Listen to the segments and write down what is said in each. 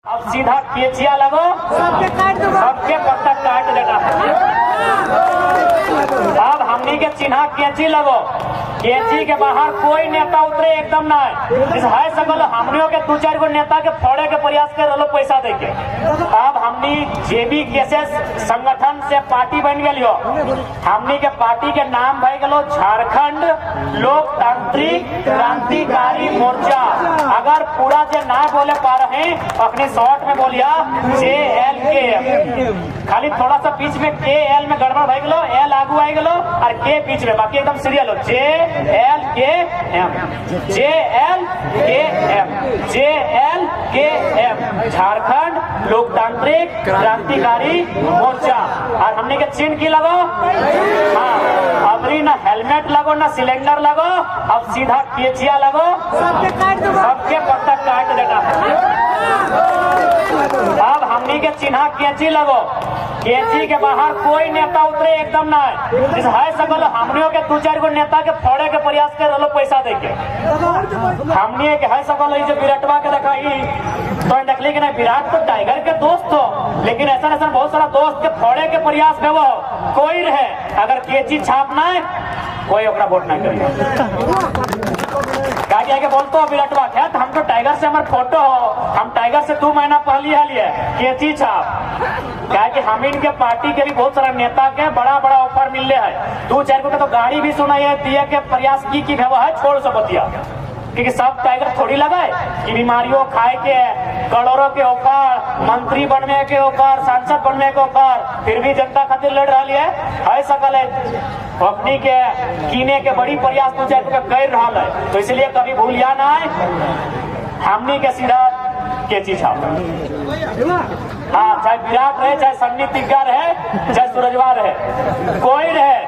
अब सीधा केचिया लगो, सबके पत्ता काट देना। अब हमनी के चिन्हा केची लगो, केची के बाहर कोई नेता उतरे एकदम ना है सकल। हमनियों के 2-4 गो नेता के फोड़े के प्रयास कर रहे पैसा दे के। अब हमनी जेबी केसेस संगठन से पार्टी बन गई हो। हमनी के पार्टी के नाम भय गलो झारखंड लोकतांत्रिक क्रांतिकारी मोर्चा। अगर पूरा जे ना बोले पा रहे अपने शॉर्ट में बोलिया JLKM, खाली थोड़ा सा बीच में KL में गड़बड़ भय गलो, L आगू आई गलो और K बीच में, बाकी एकदम सीरियल हो। JLKM झारखंड लोकतांत्रिक क्रांतिकारी मोर्चा। और हमने के चिन्ह की लगो, हाँ अबरी ना हेलमेट लगो ना सिलेंडर लगो, अब सीधा केचिया लगो, सबके पत्ता काट देना। अब हमनी के चिन्हा केची लगो, केची के बाहर कोई नेता उतरे एकदम ना है सकल। हमनियों के 2-4 गो नेता के फोड़े के प्रयास कर रहे पैसा दे के। हमनी के है सकल जो विराटवा के देखा तो देखली कि नहीं, विराट तो टाइगर के दोस्त हो, लेकिन ऐसा बहुत सारा दोस्त के फोड़े के प्रयास में वो कोई रहे। अगर केची छापना है कोई ओकरा वोट नहीं करेगा। गाड़ी आके बोलते हो विराटवा क्या, हम तो टाइगर से हमारे फोटो हो, हम टाइगर से 2 महीना पहले हालिए केची छाप। क्या कि हम इनके पार्टी के भी बहुत सारा नेता के बड़ा ऑफर मिल रहा है। 2-4 को तो गाड़ी भी सुना है दिए के प्रयास की व्यवहार है, छोड़ सो बतिया, क्योंकि सब टाइगर थोड़ी लगाए कि बीमारियों खाए के करोड़ों के ऑफर, मंत्री बनने के ऑफर, सांसद बनने के ऑफर, फिर भी जनता खातिर लड़ रही है सकल है अपनी के कीने के बड़ी प्रयास 2-4 को कर रहा है। तो इसलिए कभी भूलिया ना है, हमनी के सीधा केची छाप। हाँ, चाहे विराट रहे, चाहे सन्नी तिग्गा रहे, चाहे सूरजवा रहे, कोई रहे,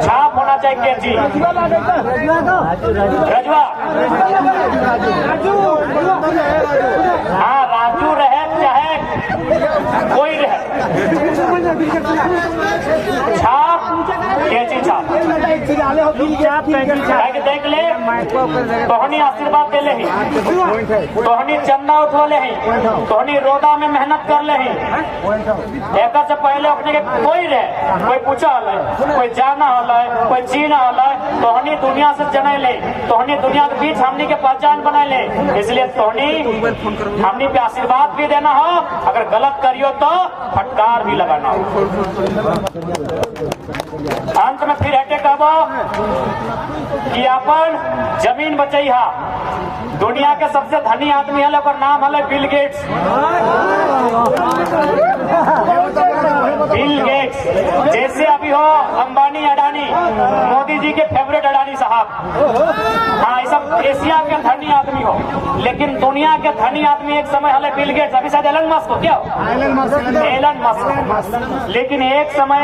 छाप होना चाहिए केची। रजवा, हाँ राजू रहे चाहे कोई रहे, छाप केची छाप। देख ले तोहनी आशीर्वाद दे ले, तोहनी चंदा उठो ले, तोहनी रोदा में मेहनत कर ले। एक से पहले अपने के कोई रहे, कोई पूछा हल, कोई जाना हल, कोई चीना हल, तोहनी दुनिया से जने ले, तोहनी दुनिया के बीच हमनी के पहचान बनाए ले। इसलिए तोहनी हमनी पे आशीर्वाद भी देना हो, अगर गलत करियो तो फटकार भी लगाना हो। अंत में फिर हटे कहबो कि अपन जमीन बचैहा। दुनिया के सबसे धनी आदमी है, ओकर नाम है बिल गेट्स। बिल गेट्स जैसे अभी हो अंबानी अडानी, मोदी जी के फेवरेट अडानी साहब, हाँ ये सब एशिया के धनी आदमी हो, लेकिन दुनिया के धनी आदमी एक समय हले बिल गेट्स, अभी शायद एलन मस्क हो, क्या एलन मस्क, लेकिन एक समय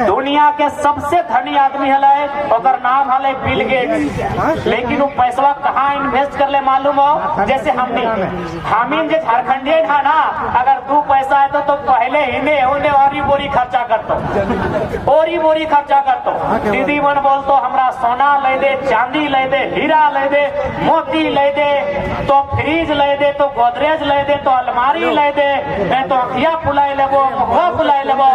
दुनिया के सबसे धनी आदमी हले ओकर नाम हले बिल गेट्स। लेकिन वो पैसा कहाँ इन्वेस्ट कर ले मालूम हो, जैसे हमीन जो झारखंडे था ना, अगर 2 पैसा है तो पहले हिने होने और बोरी खर्चा करतो, और बोरी खर्चा करतो। दीदी मन बोलतो हमरा सोना ले दे, चांदी ले दे, हीरा ले दे, मोती ले दे, तो फ्रिज ले दे, तो गोदरेज ले दे, तो अलमारी ले दे, मैं तो अखिया फुलाई लेबो, मुखा फुलाई लेबो।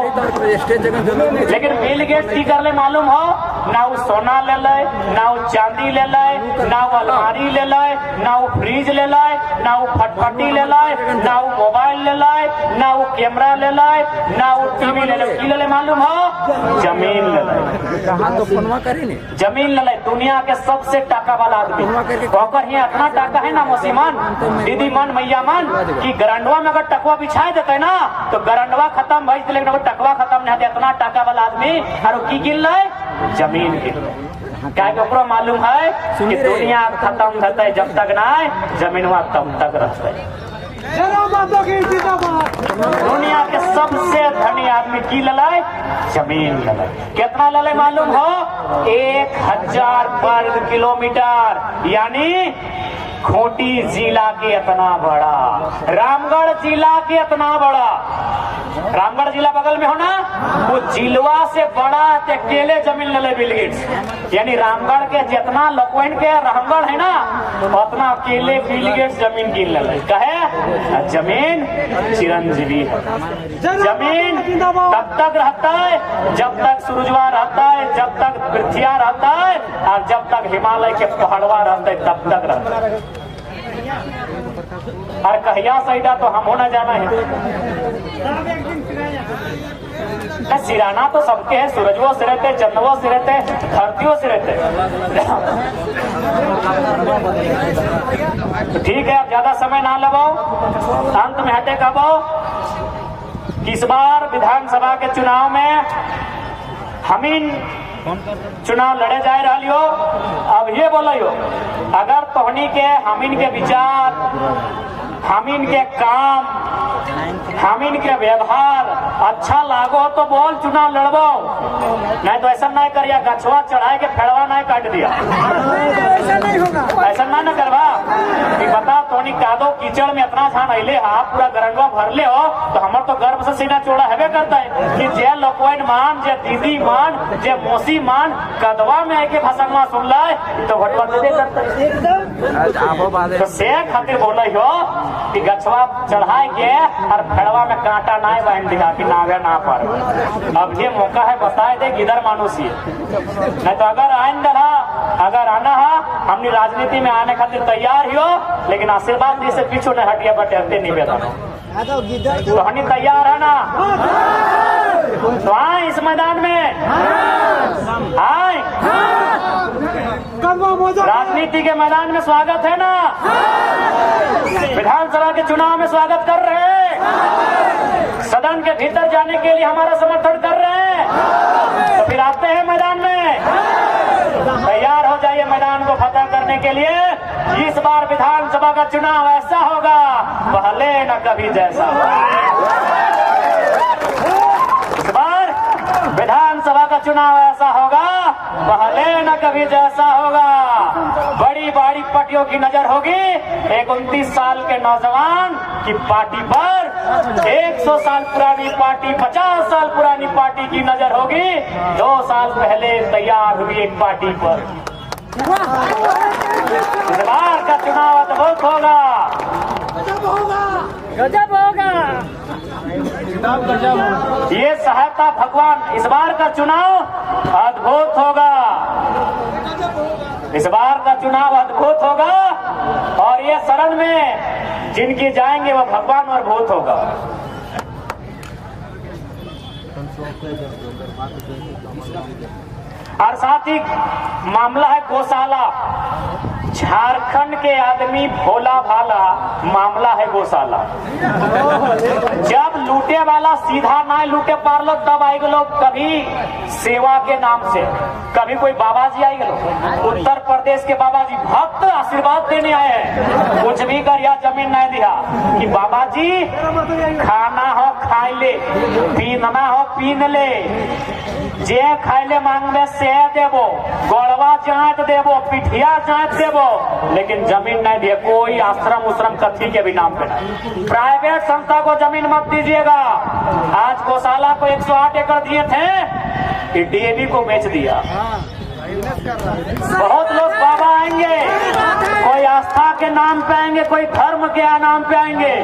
लेकिन बिल गेट्स की कर ले मालूम हो, ना वो सोना ले ले, ना वो चांदी ले ले, ना वो अलमारी ले ले, ना वो फ्रिज ले लाए, ना वो फटफटी ले लाए, ना वो मोबाइल ले लाए, ना वो कैमरा ले लाए, ना वो टीवी ले लाए, की ले ले मालूम हो, जमीन ले लाए। जमीन ले लाए। दुनिया के सबसे टाका वाला आदमी ओकर ही इतना टाका है ना मुसीमान, दीदी मन मैया मन की गरंडवा में अगर टकवा बिछाए देते ना तो गरंडवा खत्म भाई, लेकिन अगर टकवा खत्म नहीं होते, इतना टाका वाला आदमी और की गिन ले जमीन गिन ले। क्या मालूम है कि दुनिया खत्म रहते जब तक ना जमीनवा तब तक रहते। दुनिया के सबसे धनी आदमी की ललाए, जमीन ललाए। कितना ललाए मालूम हो, 1000 वर्ग किलोमीटर, यानी खूंटी जिला के इतना बड़ा, रामगढ़ जिला के इतना बड़ा, रामगढ़ जिला बगल में हो ना, वो जिलवा से बड़ा अकेले जमीन ले बिल गेट्स। यानी रामगढ़ के जितना लकवेन के रामगढ़ है ना, उतना अकेले बिल गेट्स जमीन गिन ले। कहे जमीन चिरंजीवी है, जमीन तब तक रहता है जब तक सूरजवा रहता है, जब तक पृथ्विया रहता है, और जब तक हिमालय के पहाड़वा रहता है तब तक रहता है। और कहिया सईदा तो हम होना जाना है ना, सिराना तो सबके है, सूरजवो से रहते, चंद्रवो से रहते, धरतियों से रहते। ठीक है, अब ज्यादा समय ना लगाओ, अंत में हटे कब इस बार विधानसभा के चुनाव में हमीन चुनाव लड़े जा रही हो। अब ये बोलो, अगर तोहनी के हमीन के विचार, हमीन के काम, हमीन के व्यवहार अच्छा लागो तो बोल चुनाव लड़बो, नहीं तो ऐसा नहीं करिया गछवा चढ़ाए के फेड़वा नहीं काट दिया, ऐसा ना करवा। बता तोनी कादो कीचड़ में इतना छान अले हा, पूरा गरंगवा भर ले हो तो हमार तो गर्व से सीना चौड़ा है करता है कि जे लोकोइन मान, जे दीदी मान, जे मौसी मान कदवा में आके भसंगवा सुन लाए तो भटवा दे करता है। तो से खातिर बोल हो कि गछवा चढ़ाए के और फेड़वा में कांटा ना बहन दिखा कि नावे ना पर। अब ये मौका है, बताए दे किधर मानुस ये, नहीं तो अगर आइन रहा, अगर आना है हमने राजनीति में आने खातिर तैयार हो, लेकिन आशीर्वाद दी से पीछू नहीं हटिया बटे निवेदन तो हनी तैयार है ना, तो आए इस मैदान में, आए राजनीति के मैदान में स्वागत है ना, विधानसभा के चुनाव में स्वागत कर रहे हैं, सदन के भीतर जाने के लिए हमारा समर्थन कर रहे हैं, तो फिर आते हैं मैदान में, तैयार हो जाइए मैदान को फतह करने के लिए। इस बार विधानसभा का चुनाव ऐसा होगा पहले न कभी जैसा होगा। इस बार विधानसभा का चुनाव ऐसा होगा पहले न कभी जैसा होगा। बड़ी बड़ी पार्टियों की नजर होगी, एक 29 साल के नौजवान की पार्टी पर 100 साल पुरानी पार्टी, 50 साल पुरानी पार्टी की नजर होगी। 2 साल पहले तैयार हुई एक पार्टी पर। इस बार का चुनाव अद्भुत होगा, गजब होगा, ये सहायता भगवान। इस बार का चुनाव अद्भुत होगा, इस बार का चुनाव अद्भुत होगा, और ये शरण में जिनकी जाएंगे वो भगवान और भूत होगा। और साथ ही मामला है गौशाला। झारखंड के आदमी भोला भाला, मामला है गौशाला। जब लूटे वाला सीधा ना लूटे पारलो तब आई गलो, कभी सेवा के नाम से, कभी कोई बाबा जी आई गलो, उत्तर प्रदेश के बाबा जी भक्त आशीर्वाद देने आए हैं, कुछ भी कर या जमीन नहीं दिया कि बाबा जी खाना हो खाई ले, पीना हो पीन ले, जे खाइले मांगबे से देवो, गोड़वा जांच देवो, पिठिया जांच देवो, लेकिन जमीन नहीं दिए। कोई आश्रम उश्रम कथी के भी नाम पे नहीं, प्राइवेट संस्था को जमीन मत दीजिएगा। आज गौशाला को 108 एकड़ दिए थे, डीएवी को बेच दिया। बहुत लोग बाबा आएंगे, कोई आस्था के नाम पे आएंगे, कोई धर्म के नाम पे आएंगे।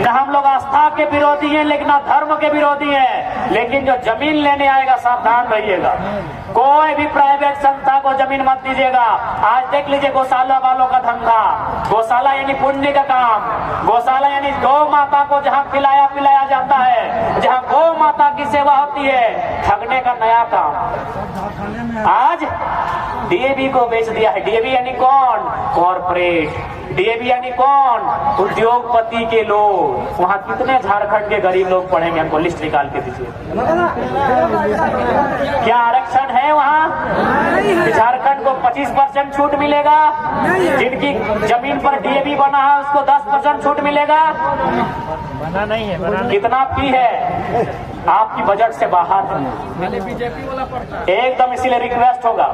न हम लोग आस्था के विरोधी हैं, लेकिन न धर्म के विरोधी हैं, लेकिन जो जमीन लेने आएगा सावधान रहिएगा। कोई भी प्राइवेट संस्था को जमीन मत दीजिएगा। आज देख लीजिए गौशाला वालों का धंधा, गौशाला यानी पुण्य का काम, गौशाला यानी गौ माता को जहाँ खिलाया पिलाया जाता है, जहाँ गौ माता की सेवा होती है, ठगने का नया काम। आज डीएवी को बेच दिया है। डीएवी यानी कौन? कॉर्पोरेट। डीएवी यानी कौन? उद्योगपति के लोग। वहाँ कितने झारखंड के गरीब लोग पढ़ेंगे, हमको लिस्ट निकाल के दीजिए। क्या आरक्षण है वहाँ? झारखंड को 25% छूट मिलेगा, जिनकी जमीन पर डीएवी बना है उसको 10% छूट मिलेगा। नहीं है, कितना फी है आपकी बजट से बाहर है, बीजेपी वाला पड़ता है। एकदम। इसीलिए रिक्वेस्ट होगा,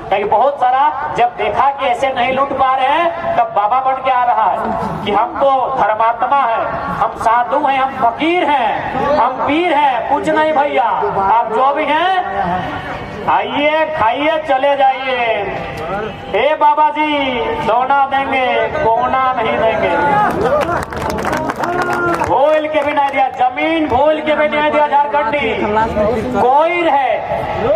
क्योंकि बहुत सारा जब देखा कि ऐसे नहीं लूट पा रहे हैं तब बाबा बन के आ रहा है कि हम तो धर्मात्मा है, हम साधु हैं, हम फकीर हैं, हम पीर हैं। कुछ नहीं भैया, आप जो भी हैं आइए, खाइए, चले जाइए। हे बाबा जी, सोना देंगे, कोना नहीं देंगे। भूल के भी नहीं दिया जमीन, भूल के भी नहीं दिया झारखंडी। कोई रहे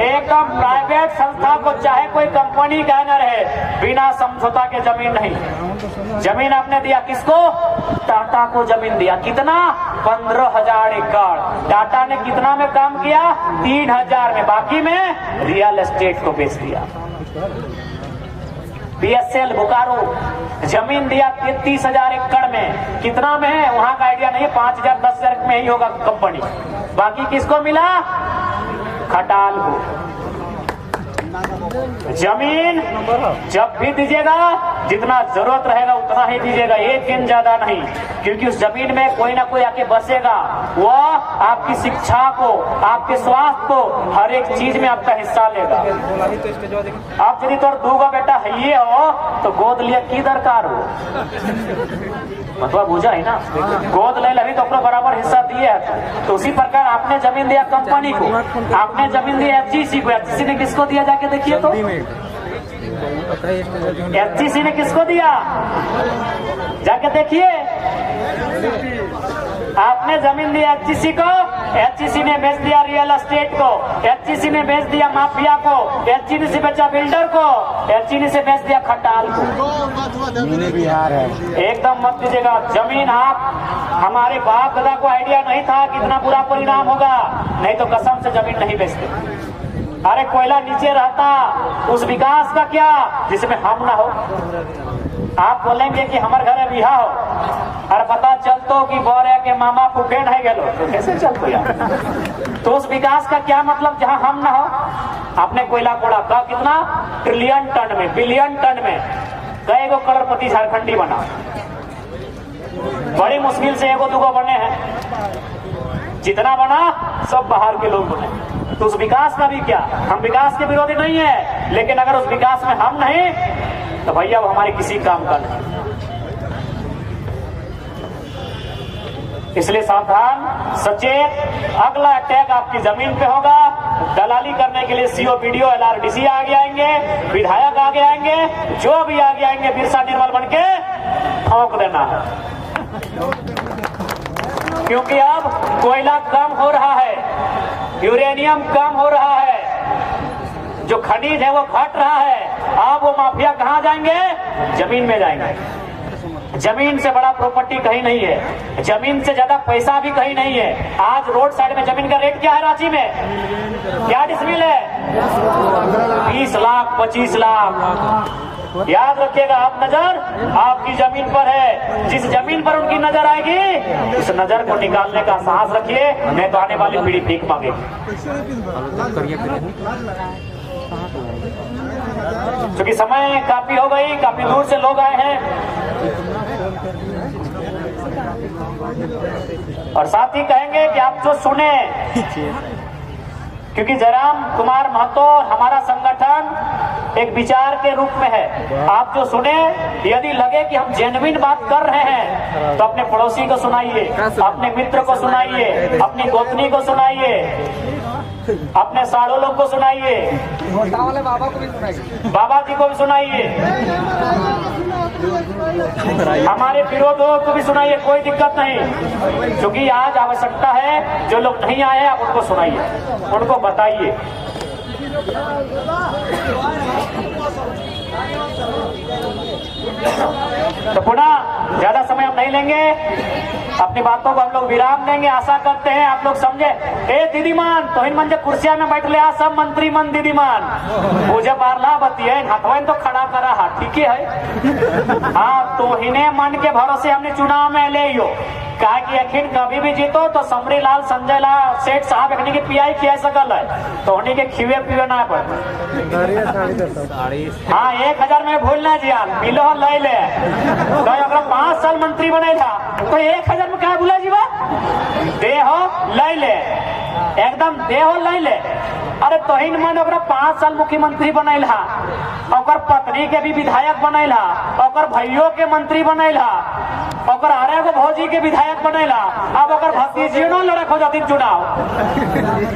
एकदम प्राइवेट संस्था को, चाहे कोई कंपनी का न रहे, बिना समझौता के जमीन नहीं। जमीन आपने दिया किसको? टाटा को जमीन दिया। कितना? 15,000 एकड़। टाटा ने कितना में काम किया? 3,000 में। बाकी में रियल एस्टेट को बेच दिया। BSL बोकारो जमीन दिया 33,000 एकड़ में। कितना में है वहां का आइडिया नहीं है, 5,000 10,000 में ही होगा कंपनी। बाकी किसको मिला? खटाल को। जमीन जब भी दीजिएगा जितना जरूरत रहेगा उतना ही दीजिएगा, एक दिन ज्यादा नहीं, क्योंकि उस जमीन में कोई ना कोई आके बसेगा। वह आपकी शिक्षा को, आपके स्वास्थ्य को, हर एक चीज में आपका हिस्सा लेगा। आप यदि तोर दूगो बेटा है ये हो तो गोद लिया की दरकार हो, मतलब बुझा है ना, गोद ले लगी तो अपना बराबर हिस्सा दिए है। तो उसी प्रकार आपने जमीन दिया कंपनी को, आपने जमीन दिया FGC को। FGC ने किसको दिया जाके देखिए तो? FGC ने किसको दिया जाके देखिए। आपने जमीन दिया FGC को, FGC ने बेच दिया रियल एस्टेट को, FGC ने बेच दिया माफिया को, FGC से बेचा बिल्डर को, FGC से बेच दिया खटाल को। बिहार है, एकदम मत दीजिएगा जमीन। आप, हमारे बाप दादा को आइडिया नहीं था कितना बुरा परिणाम होगा, नहीं तो कसम से जमीन नहीं बेचते। अरे कोयला नीचे रहता, उस विकास का क्या जिसमें हम ना हो। आप बोलेंगे कि हमारे घर में बिहा हो, और पता चलतो कि बोरे के मामा फूफे नहीं गेलो, तो कैसे चलतो यार? तो उस विकास का क्या मतलब जहां हम ना हो? आपने कोयला कोड़ा का कितना? ट्रिलियन टन में, बिलियन टन में। कई गो करोड़पति झारखंडी बना, बड़ी मुश्किल से एगो दूगो बने हैं। जितना बना सब बाहर के लोग बने। तो उस विकास का भी क्या? हम विकास के विरोधी नहीं है, लेकिन अगर उस विकास में हम नहीं तो भैया वो हमारे किसी काम का नहीं। इसलिए सावधान, सचेत। अगला अटैक आपकी जमीन पे होगा। दलाली करने के लिए CO, BDO, LRDC आगे आएंगे, विधायक आगे आएंगे, जो भी आगे आएंगे बिरसा निर्मल बन के ठोक देना है। क्योंकि अब कोयला कम हो रहा है, यूरेनियम कम हो रहा है, जो खनिज है वो घट रहा है। अब वो माफिया कहाँ जाएंगे? जमीन में जाएंगे। जमीन से बड़ा प्रॉपर्टी कहीं नहीं है, जमीन से ज्यादा पैसा भी कहीं नहीं है। आज रोड साइड में जमीन का रेट क्या है रांची में? क्या डिसमिल है? 20 लाख 25 लाख। याद रखिएगा, अब नजर आपकी जमीन पर है। जिस जमीन पर उनकी नजर आएगी उस नजर को निकालने का साहस रखिए, नहीं तो आने वाली पीढ़ी भीख मांगेगी। क्योंकि समय काफी हो गई, काफी दूर से लोग आए हैं, और साथ ही कहेंगे कि आप जो सुने, क्योंकि जयराम कुमार महतो हमारा संगठन एक विचार के रूप में है। आप जो सुने, यदि लगे कि हम जेन्युइन बात कर रहे हैं तो अपने पड़ोसी को सुनाइए, अपने मित्र को सुनाइए, अपनी गोतनी को सुनाइए, अपने साड़ो लोग को सुनाइए, बाबा को भी सुनाइए, बाबा जी को भी सुनाइए, हमारे विरोधियों को भी सुनाइए, कोई दिक्कत नहीं। क्योंकि आज आवश्यकता है, जो लोग नहीं आए आप उनको सुनाइए, उनको बताइए। तो पुनः ज्यादा समय हम नहीं लेंगे, अपनी बातों को हम लोग विराम देंगे। आशा करते हैं आप लोग समझे। ए दीदीमान तो इन मंजे कुर्सिया में बैठ ले, सब मंत्री मन दीदीमान मुझे बारला बतिए हाथवन तो खड़ा करा हा, ठीक है। हाँ, तो इन्हें मन के भरोसे हमने चुनाव में ले यो, कहा कि अखिन कभी भी जीतो तो समरी लाल संजय लाल सेठ साहब एक की पियाई खिया सकल है, तो उन्हीं के खिवे पिवे ना पड़। हाँ, 1000 में भूल ना जिया, मिलो ले ले। तो अगर 5 साल मंत्री बने था तो 1000 में क्या भूला जीवा? ले ले एकदम देहो ले ले। अरे तोहिन मन ओकरा 5 साल मुख्यमंत्री बनैला, ओकर पत्नी के भी विधायक बनैला, ओकर भैयो के मंत्री बनैला, ओकर अरे गो भौजी के विधायक बनैला, अब ओकर भतीजियो न लड़क हो जाती चुनाव।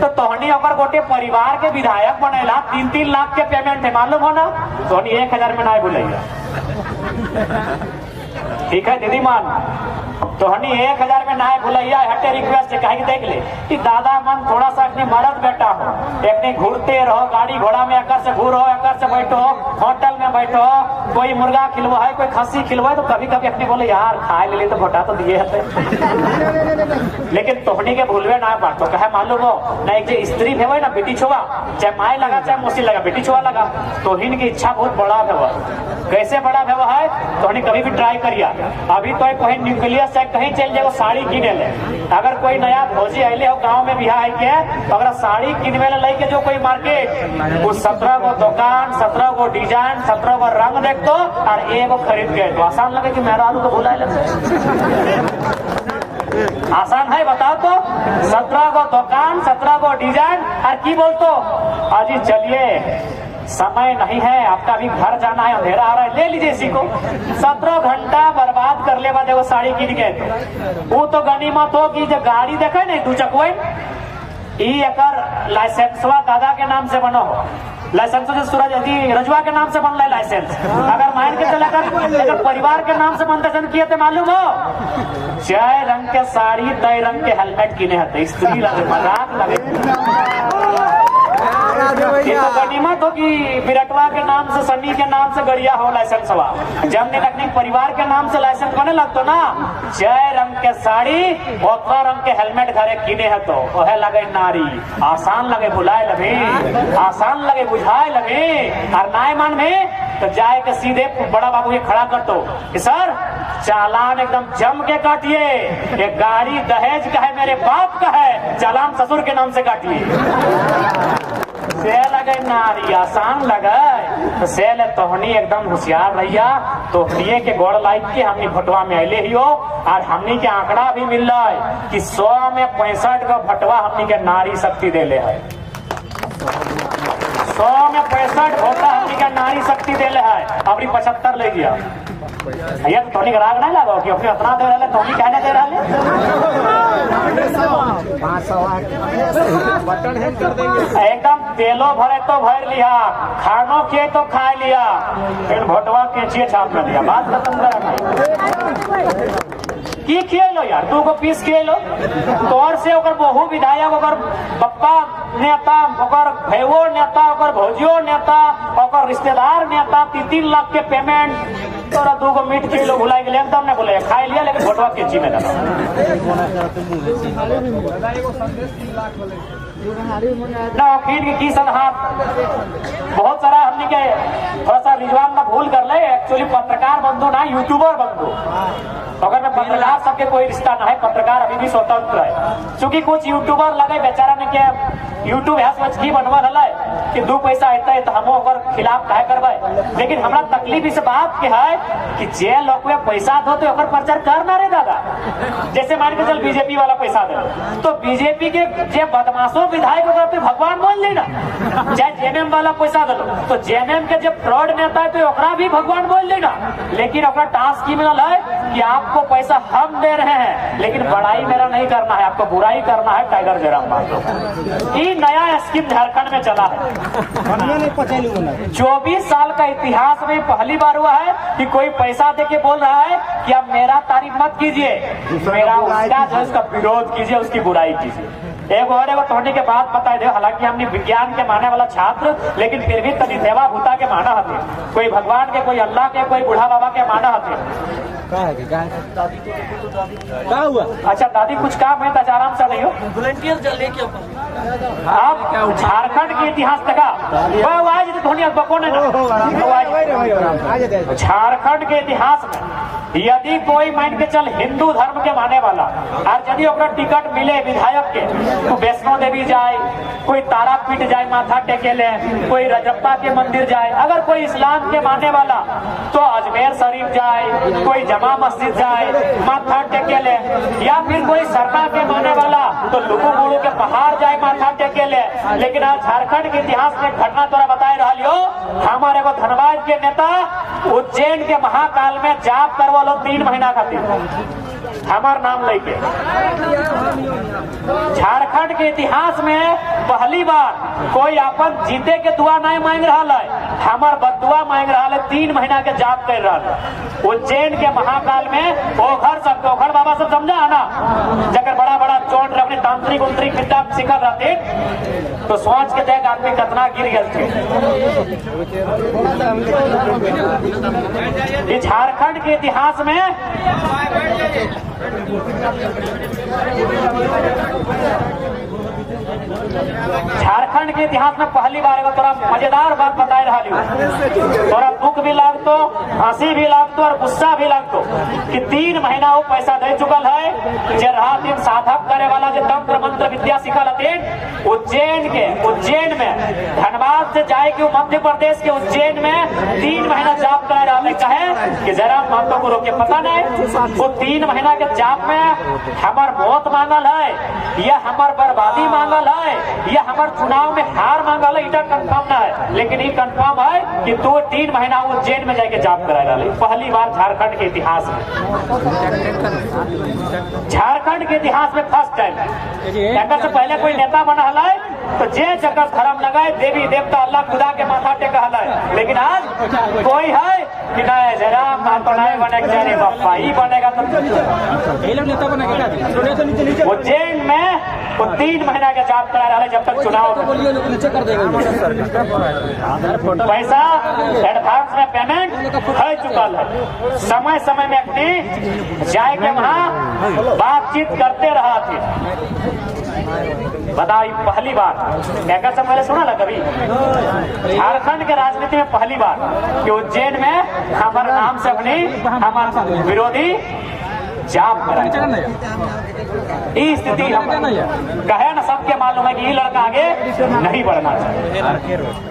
तो तोहनी ओकर गोटे परिवार के विधायक बनैला, 3-3 लाख के पेमेंट है, मालूम हो ना? तोहनी 1000 में ना भूलैया। ठीक है दीदी मान, तोहनी 1000 में ना भूलैया। हटे रिक्वेस्ट कहे कि देख ले कि दादा मन थोड़ा सा अपने मरद बेटा हो, अपने घूरते रहो, गाड़ी घोड़ा में एकर से घूरो, एकर से बैठो, होटल में बैठो, कोई मुर्गा खिलवा है, कोई खस्सी खिलवा है, तो कभी कभी अपने बोले यार खाए ले तो घोटा तो दिए हते। लेकिन तोहनी के भूलवे ना पार तो कहे मालूम हो ना, एक जो स्त्री भेवे ना बेटी छुआ, चाहे माए लगा चाहे मौसी लगा, बेटी छुआ लगा, तोहिन की इच्छा बहुत बड़ा भेवा। कैसे बड़ा भेवा है? तोहनी कभी भी ट्राई करिया। अभी तो कहीं न्यूक्लियस से कहीं चल जाओ साड़ी किने ले, अगर कोई नया भौजी आइले हो गांव में बिहार के, तो अगर साड़ी किनवे ले के जो कोई मार्केट, वो 17 गो दुकान, 17 गो डिजाइन, 17 गो रंग देख तो और एगो खरीद के तो आसान लगे कि मेरा आलू तो भुला ले। आसान है बताओ तो? 17 गो दुकान, 17 गो डिजाइन और की बोलतो अजी चलिए समय नहीं है आपका, भी घर जाना है, अंधेरा आ रहा है, ले लीजिए इसी को। 17 घंटा बर्बाद कर ले बाद वो साड़ी किन के, वो तो गनीमत हो कि जो गाड़ी देखे नहीं 2 चकवे, एकर लाइसेंसवा दादा के नाम से बनो हो, लाइसेंस जो सूरज जी रजुआ के नाम से बन रहा है लाइसेंस, अगर मान के चला कर परिवार के नाम से बनते किए थे मालूम हो, 6 रंग के साड़ी 3 रंग के हेलमेट किने हते, स्त्री लगे मजाक लगे। ये तो गनीमत हो कि विरटवा के नाम से, सन्नी के नाम से गड़िया हो लाइसेंस हुआ, जमने लगने परिवार के नाम से लाइसेंस बने लगतो ना। 6 रंग के साड़ी 18 रंग के हेलमेट घरे किने है तो वह लगे नारी, आसान लगे बुलाए लगे, आसान लगे बुझाए लगे, और नाय मान में तो जाए के सीधे बड़ा बाबू के खड़ा कर दो कि सर चालान एकदम जम के काटिए, ये गाड़ी दहेज का है, मेरे बाप का है, चालान ससुर के नाम से काटिए। सेल लगे नारी आसान लगे तो सेल तोहनी एकदम होशियार रहिया। तोहनिए के गौड़ लाइक के हमनी भटवा में अले ही हो, और हमनी के आंकड़ा भी मिल रहा है कि 100 में 65 का भटवा हमनी के नारी शक्ति देले है। 100 में 65 होता हमनी के नारी शक्ति देले है, अबरी 75 ले गया। ये तो तोहनी का राग नहीं लगा कि अपने अपना दे रहे, तोहनी कहने दे रहे, एकदम तेलो भरे तो भर लिया, खानो किए तो खा लिया, फिर भोटवा के छाप में लिया, बात खत्म करा की खिए लो यार, 2 गो पीस खिए लो, तोर से ओकर बहु विधायक, ओकर पप्पा नेता, ओकर भैयो नेता, ओकर भौजियो नेता, ओकर रिश्तेदार नेता, 3-3 लाख के पेमेंट, तोरा 2 गो मीट खिए लो, भुलाई गेले एकदम नहीं बोले, खाए लिया लेकिन भोटवा के में लगा। ना वकील की सलाह बहुत सारा हमने के थोड़ा सा रिजवान में भूल कर ले, एक्चुअली पत्रकार बंधु ना यूट्यूबर बंधु, अगर मैं पत्रकार सबके कोई रिश्ता ना है, पत्रकार अभी भी स्वतंत्र है। क्योंकि कुछ यूट्यूबर लगे बेचारा ने क्या यूट्यूब की बनवा है कि 2 पैसा आता है तो हम ओकर खिलाफ कहे करबे, लेकिन हमारा तकलीफ इस बात के है कि जे लोग पैसा दो तो ओकर प्रचार कर ना रे दादा। जैसे मान के चल बीजेपी वाला पैसा दे तो बीजेपी के जे बदमाशों विधायक पे भगवान बोल लेना, चाहे जेएमएम वाला पैसा दे तो जेएमएम के जब फ्रॉड नेता है तो ओकरा भी भगवान बोल लेना, लेकिन ओकरा टास्क की मिलल है कि आपको पैसा हम दे रहे हैं, लेकिन बड़ाई मेरा नहीं करना है, आपको बुराई करना है, टाइगर जयराम मान लो। ये नया स्कीम झारखंड में चला है, 24 साल का इतिहास में पहली बार हुआ है कि कोई पैसा दे के बोल रहा है कि आप मेरा तारीफ मत कीजिए, मेरा उसका जो उसका विरोध कीजिए, उसकी बुराई कीजिए। एक और एगो तोहनी के बात बता दे, हालांकि हमने विज्ञान के माने वाला छात्र, लेकिन फिर भी तनी देवा भूता के माना हथे, कोई भगवान के, कोई अल्लाह के, कोई बूढ़ा बाबा के माना हथे। क्या हुआ? अच्छा दादी कुछ काम है तो आराम से नहीं हो, वॉलंटियर जल्दी क्यों? आप झारखंड के इतिहास तक झारखंड के इतिहास में यदि कोई मान के चल हिंदू धर्म के माने वाला और यदि ओकरा टिकट मिले विधायक के तो वैष्णो देवी जाए, कोई तारापीठ जाए माथा टेके ले, कोई रजप्पा के मंदिर जाए, अगर कोई इस्लाम के मानने वाला तो अजमेर शरीफ जाए, कोई जमा मस्जिद जाए माथा टेके ले, या फिर कोई सरकार के मानने वाला तो लुगु बाहर जाए माथा टेके ले। लेकिन आज झारखंड के इतिहास में घटना तोरा बताए रहा हमारे को धनबाद के नेता उज्जैन के महाकाल में जाप करवा लो 3 महीना खातिर हमार नाम लेके। झारखंड के इतिहास में पहली बार कोई अपन जीते के दुआ नहीं मांग रहा है, हमार बदुआ मांग रहा है। 3 महीना के जाप कर रहा है उज्जैन के महाकाल में। ओघर सब ओघर बाबा सब समझा है ना, जगह बड़ा बड़ा चोट अपने तांत्रिक उंत्रिक विद्या सिखल रहते तो सोच के देख आदमी कितना गिर गए थे। झारखंड के इतिहास में झारखंड के इतिहास में पहली बार एगो तोरा मजेदार बात बताए रहा हूं। तोरा दुख भी लागतो, हंसी भी लागतो और गुस्सा भी लागतो कि 3 महीना वो पैसा दे चुकल है जे रात दिन साधक करे वाला जो तंत्र मंत्र विद्या सिखल हथिन उज्जैन में धनबाद से जाए कि मध्य प्रदेश के उज्जैन में 3 महीना जाप करे रहा कहे कि जरा महतो को रोके पता नहीं वो 3 महीना के जाप में हमार मौत मांगल है या हमार बर्बादी मांगल है या हमार चुनाव में हार मांगल है, इटा कंफर्म ना है। लेकिन ये कंफर्म है कि 3 महीना उज्जैन में जाके जाप कराए रहा। पहली बार झारखंड के इतिहास में, झारखंड के इतिहास में फर्स्ट टाइम। से पहले कोई नेता बना है तो जे जगह धर्म लगाए देवी देवता अल्लाह खुदा के माथा टेका है। लेकिन आज कोई है कि नहीं जरा तो नहीं बनेगा बापा ही बनेगा तो उज्जैन में वो 3 महीना के जाप करा रहा है जब तक चुनाव पैसा एडवांस में पेमेंट हो चुका है। समय समय में अपनी जाए के वहां बातचीत करते रहा थे। बताओ पहली बार क्या सब मैंने सुना ना कभी झारखंड के राजनीति में पहली बार कि उज्जैन में हमारे नाम से अपनी हमारे विरोधी जाप कराए। ये स्थिति हम कहे ना, सबके मालूम है कि ये लड़का आगे नहीं बढ़ना चाहिए।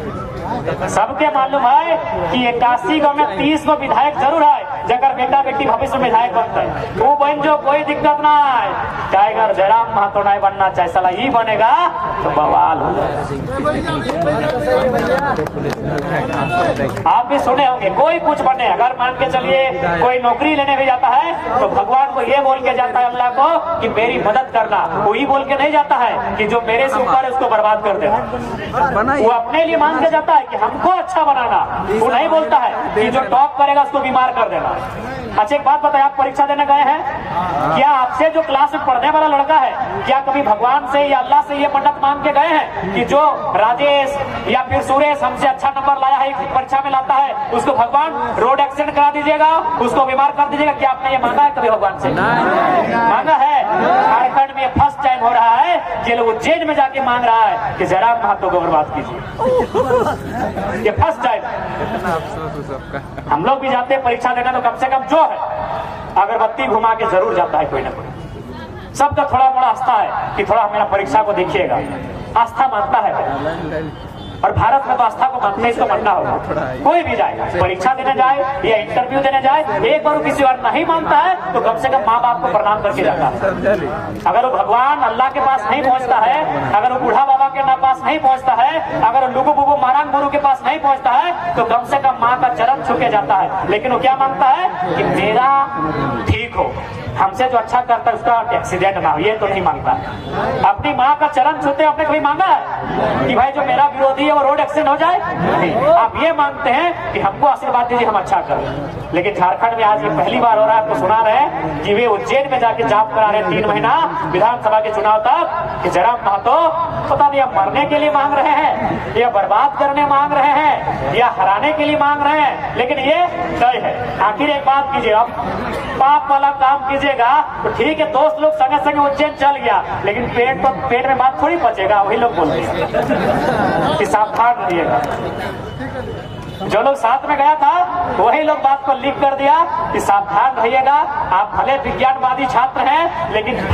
सबके मालूम है कि 81 गांव में 30 गो विधायक जरूर है जगह बेटा बेटी भविष्य में विधायक बनता है वो बन जो कोई दिक्कत ना है। टाइगर जयराम महतो नहीं बनना चाहिए, साला ही बनेगा तो बवाल हो। आप भी सुने होंगे कोई कुछ बने, अगर मान के चलिए कोई नौकरी लेने भी जाता है तो भगवान को ये बोल के जाता है अल्लाह को कि मेरी मदद करना, वो ही बोल के नहीं जाता है कि जो मेरे से ऊपर है उसको बर्बाद कर देना। वो अपने लिए मान के जाता है कि हमको अच्छा बनाना, वो नहीं बोलता है कि जो टॉप करेगा उसको बीमार कर देना। अच्छा एक बात बताए, आप परीक्षा देने गए हैं, क्या आपसे जो क्लास में पढ़ने वाला लड़का है क्या कभी भगवान से या अल्लाह से ये मन्नत मांग के गए हैं कि जो राजेश या फिर सुरेश हमसे अच्छा नंबर लाया है परीक्षा में लाता है उसको भगवान रोड एक्सीडेंट करा दीजिएगा, उसको बीमार कर दीजिएगा? क्या आपने ये मांगा है कभी भगवान से? मांगा है? झारखंड में फर्स्ट टाइम हो रहा है कि लोग उज्जैन में जाके मांग रहा है कि जरा महतो को बर्बाद कीजिए। ये फर्स्ट टाइम। हम लोग भी जाते हैं परीक्षा देना तो कम से कम जो है अगरबत्ती घुमा के जरूर जाता है कोई ना कोई। सबका थोड़ा बड़ा आस्था है कि थोड़ा मेरा परीक्षा को देखिएगा, आस्था मानता है। और भारत में तो आस्था को मानते इसको मानना होगा। कोई भी जाए परीक्षा देने जाए या इंटरव्यू देने जाए, एक बार किसी और नहीं मानता है तो कम से कम माँ बाप को प्रणाम करके जाता है। अगर वो भगवान अल्लाह के पास नहीं पहुंचता है, अगर वो बूढ़ा बाबा के पास नहीं पहुंचता है, अगर वो लुगु बुगु महाराज गुरु के पास नहीं पहुंचता है तो कम से कम माँ का चरण छू के जाता है। लेकिन वो क्या मांगता है कि मेरा ठीक हो, हमसे जो अच्छा करता है उसका एक्सीडेंट ना हो, ये तो नहीं मांगता। अपनी माँ का चरण छूते आपने कभी मांगा है कि भाई जो मेरा विरोधी है वो रोड एक्सीडेंट हो जाए? नहीं, आप ये मांगते हैं कि हमको आशीर्वाद दीजिए हम अच्छा करें। लेकिन झारखंड में आज ये पहली बार हो रहा है, आपको सुना रहे हैं कि वे उज्जैन में जाके जाप करा रहे 3 महीना विधानसभा के चुनाव तक कि जरा महतो पता नहीं अब मरने के लिए मांग रहे हैं या बर्बाद करने मांग रहे हैं या हराने के लिए मांग रहे हैं। लेकिन ये तय है। आखिर एक बात कीजिए, अब पाप वाला काम कीजिएगा तो ठीक है, दोस्त लोग संगे संगे उज्जैन चल गया लेकिन पेट में बात थोड़ी बचेगा। वही लोग बोलते हैं कि सावधान रहिएगा। जो लोग साथ में गया था वही लोग बात को लिख कर दिया कि सावधान रहिएगा, आप भले विज्ञानवादी छात्र हैं लेकिन